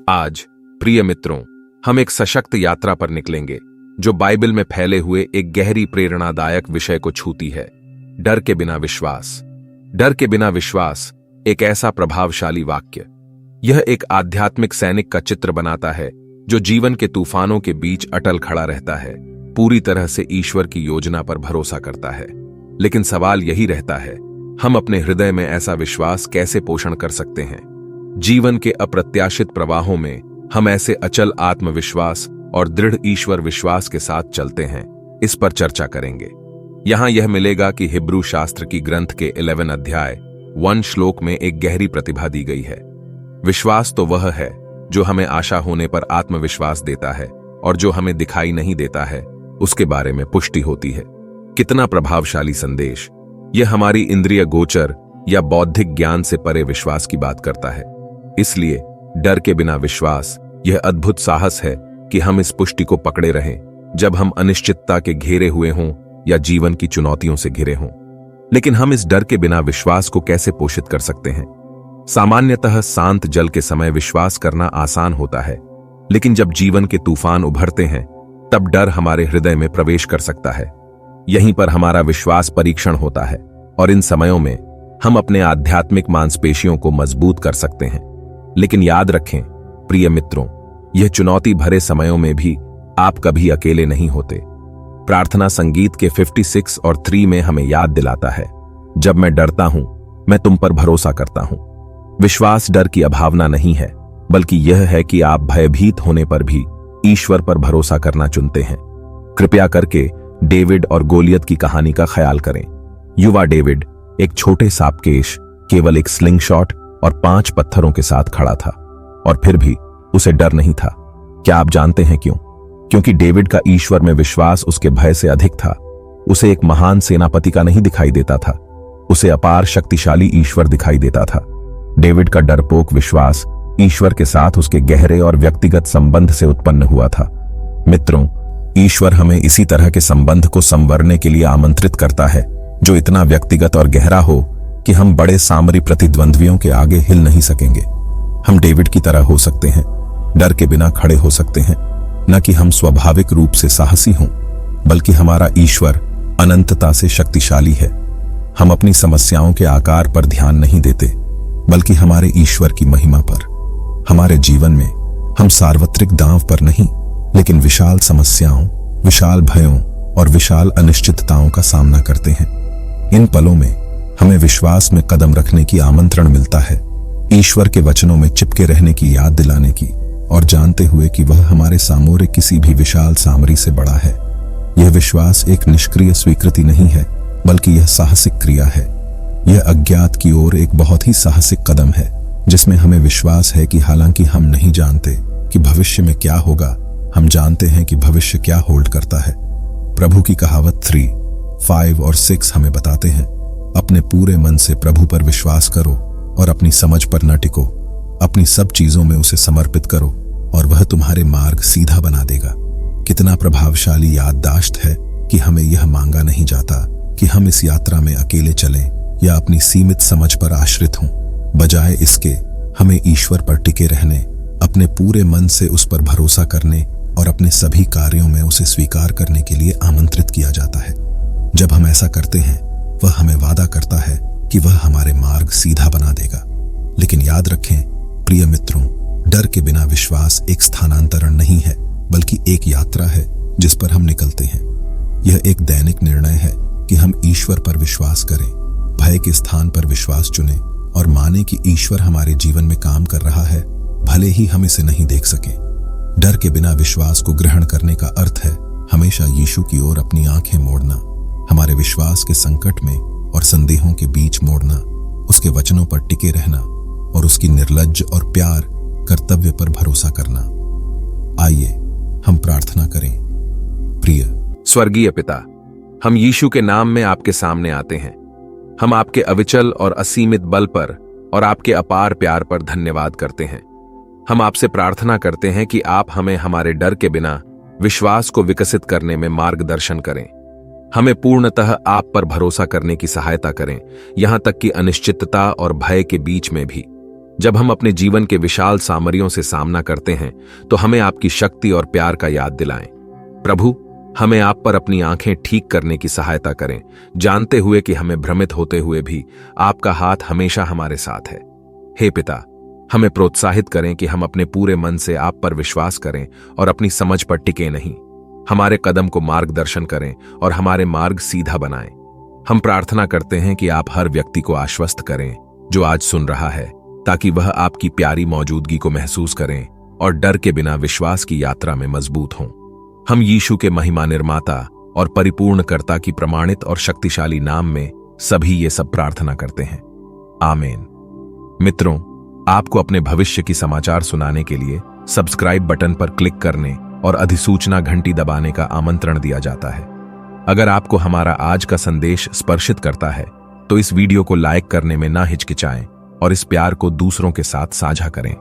आज प्रिय मित्रों, हम एक सशक्त यात्रा पर निकलेंगे जो बाइबल में फैले हुए एक गहरी प्रेरणादायक विषय को छूती है। डर के बिना विश्वास। डर के बिना विश्वास एक ऐसा प्रभावशाली वाक्य। यह एक आध्यात्मिक सैनिक का चित्र बनाता है जो जीवन के तूफानों के बीच अटल खड़ा रहता है, पूरी तरह से ईश्वर की योजना पर भरोसा करता है। लेकिन सवाल यही रहता है, हम अपने हृदय में ऐसा विश्वास कैसे पोषण कर सकते हैं? जीवन के अप्रत्याशित प्रवाहों में हम ऐसे अचल आत्मविश्वास और दृढ़ ईश्वर विश्वास के साथ चलते हैं, इस पर चर्चा करेंगे। यहां यह मिलेगा कि हिब्रू शास्त्र की ग्रंथ के 11 अध्याय 1 श्लोक में एक गहरी प्रतिभा दी गई है। विश्वास तो वह है जो हमें आशा होने पर आत्मविश्वास देता है और जो हमें दिखाई नहीं देता है उसके बारे में पुष्टि होती है। कितना प्रभावशाली संदेश! यह हमारी इंद्रिय गोचर या बौद्धिक ज्ञान से परे विश्वास की बात करता है। इसलिए डर के बिना विश्वास यह अद्भुत साहस है कि हम इस पुष्टि को पकड़े रहें जब हम अनिश्चितता के घेरे हुए हों या जीवन की चुनौतियों से घिरे हों। लेकिन हम इस डर के बिना विश्वास को कैसे पोषित कर सकते हैं? सामान्यतः शांत जल के समय विश्वास करना आसान होता है, लेकिन जब जीवन के तूफान उभरते हैं तब डर हमारे हृदय में प्रवेश कर सकता है। यहीं पर हमारा विश्वास परीक्षण होता है और इन समयों में हम अपने आध्यात्मिक मांसपेशियों को मजबूत कर सकते हैं। लेकिन याद रखें प्रिय मित्रों, यह चुनौती भरे समयों में भी आप कभी अकेले नहीं होते। प्रार्थना संगीत के 56 और 3 में हमें याद दिलाता है, जब मैं डरता हूं मैं तुम पर भरोसा करता हूं। विश्वास डर की अभावना नहीं है, बल्कि यह है कि आप भयभीत होने पर भी ईश्वर पर भरोसा करना चुनते हैं। कृपया करके डेविड और गोलियत की कहानी का ख्याल करें। युवा डेविड एक छोटे सापकेश, केवल एक स्लिंगशॉट और 5 पत्थरों के साथ खड़ा था, और फिर भी उसे डर नहीं था। क्या आप जानते हैं क्यों? क्योंकि डेविड का ईश्वर में विश्वास उसके भय से अधिक था। उसे एक महान सेनापति का नहीं दिखाई देता था, उसे अपार शक्तिशाली ईश्वर दिखाई देता था। डेविड का डरपोक विश्वास ईश्वर के साथ उसके गहरे और व्यक्तिगत संबंध से उत्पन्न हुआ था। मित्रों, ईश्वर हमें इसी तरह के संबंध को संवरने के लिए आमंत्रित करता है, जो इतना व्यक्तिगत और गहरा हो कि हम बड़े सामरी प्रतिद्वंद्वियों के आगे हिल नहीं सकेंगे। हम डेविड की तरह हो सकते हैं, डर के बिना खड़े हो सकते हैं। न कि हम स्वाभाविक रूप से साहसी हों, बल्कि हमारा ईश्वर अनंतता से शक्तिशाली है। हम अपनी समस्याओं के आकार पर ध्यान नहीं देते, बल्कि हमारे ईश्वर की महिमा पर। हमारे जीवन में हम सार्वत्रिक दांव पर नहीं, लेकिन विशाल समस्याओं, विशाल भयों और विशाल अनिश्चितताओं का सामना करते हैं। इन पलों में हमें विश्वास में कदम रखने की आमंत्रण मिलता है, ईश्वर के वचनों में चिपके रहने की याद दिलाने की, और जानते हुए कि वह हमारे सामोरे किसी भी विशाल सामरी से बड़ा है। यह विश्वास एक निष्क्रिय स्वीकृति नहीं है, बल्कि यह साहसिक क्रिया है। यह अज्ञात की ओर एक बहुत ही साहसिक कदम है, जिसमें हमें विश्वास है कि हालांकि हम नहीं जानते कि भविष्य में क्या होगा, हम जानते हैं कि भविष्य क्या होल्ड करता है। प्रभु की कहावत 3, 5 और 6 हमें बताते हैं, अपने पूरे मन से प्रभु पर विश्वास करो और अपनी समझ पर न टिको। अपनी सब चीजों में उसे समर्पित करो और वह तुम्हारे मार्ग सीधा बना देगा। कितना प्रभावशाली याददाश्त है कि हमें यह मांगा नहीं जाता कि हम इस यात्रा में अकेले चलें या अपनी सीमित समझ पर आश्रित हों। बजाय इसके हमें ईश्वर पर टिके रहने, अपने पूरे मन से उस पर भरोसा करने और अपने सभी कार्यों में उसे स्वीकार करने के लिए आमंत्रित किया जाता है। जब हम ऐसा करते हैं, वह हमें वादा करता है कि वह हमारे मार्ग सीधा बना देगा। लेकिन याद रखें प्रिय मित्रों, डर के बिना विश्वास एक स्थानांतरण नहीं है, बल्कि एक यात्रा है जिस पर हम निकलते हैं। यह एक दैनिक निर्णय है कि हम ईश्वर पर विश्वास करें, भय के स्थान पर विश्वास चुनें और माने कि ईश्वर हमारे जीवन में काम कर रहा है, भले ही हम इसे नहीं देख सकें। डर के बिना विश्वास को ग्रहण करने का अर्थ है हमेशा यीशु की ओर अपनी आंखें मोड़ना, हमारे विश्वास के संकट में और संदेहों के बीच मोड़ना, उसके वचनों पर टिके रहना और उसकी निर्लज्ज और प्यार कर्तव्य पर भरोसा करना। आइए हम प्रार्थना करें। प्रिय स्वर्गीय पिता, हम यीशु के नाम में आपके सामने आते हैं। हम आपके अविचल और असीमित बल पर और आपके अपार प्यार पर धन्यवाद करते हैं। हम आपसे प्रार्थना करते हैं कि आप हमें हमारे डर के बिना विश्वास को विकसित करने में मार्गदर्शन करें। हमें पूर्णतः आप पर भरोसा करने की सहायता करें, यहां तक कि अनिश्चितता और भय के बीच में भी। जब हम अपने जीवन के विशाल सामरियों से सामना करते हैं तो हमें आपकी शक्ति और प्यार का याद दिलाएं। प्रभु, हमें आप पर अपनी आंखें ठीक करने की सहायता करें, जानते हुए कि हमें भ्रमित होते हुए भी आपका हाथ हमेशा हमारे साथ है। हे पिता, हमें प्रोत्साहित करें कि हम अपने पूरे मन से आप पर विश्वास करें और अपनी समझ पर टिके नहीं। हमारे कदम को मार्गदर्शन करें और हमारे मार्ग सीधा बनाएं। हम प्रार्थना करते हैं कि आप हर व्यक्ति को आश्वस्त करें जो आज सुन रहा है, ताकि वह आपकी प्यारी मौजूदगी को महसूस करें और डर के बिना विश्वास की यात्रा में मजबूत हों। हम यीशु के महिमा निर्माता और परिपूर्णकर्ता की प्रमाणित और शक्तिशाली नाम में सभी ये सब प्रार्थना करते हैं। आमीन। मित्रों, आपको अपने भविष्य की समाचार सुनाने के लिए सब्सक्राइब बटन पर क्लिक करने और अधिसूचना घंटी दबाने का आमंत्रण दिया जाता है। अगर आपको हमारा आज का संदेश स्पर्शित करता है तो इस वीडियो को लाइक करने में ना हिचकिचाएं और इस प्यार को दूसरों के साथ साझा करें।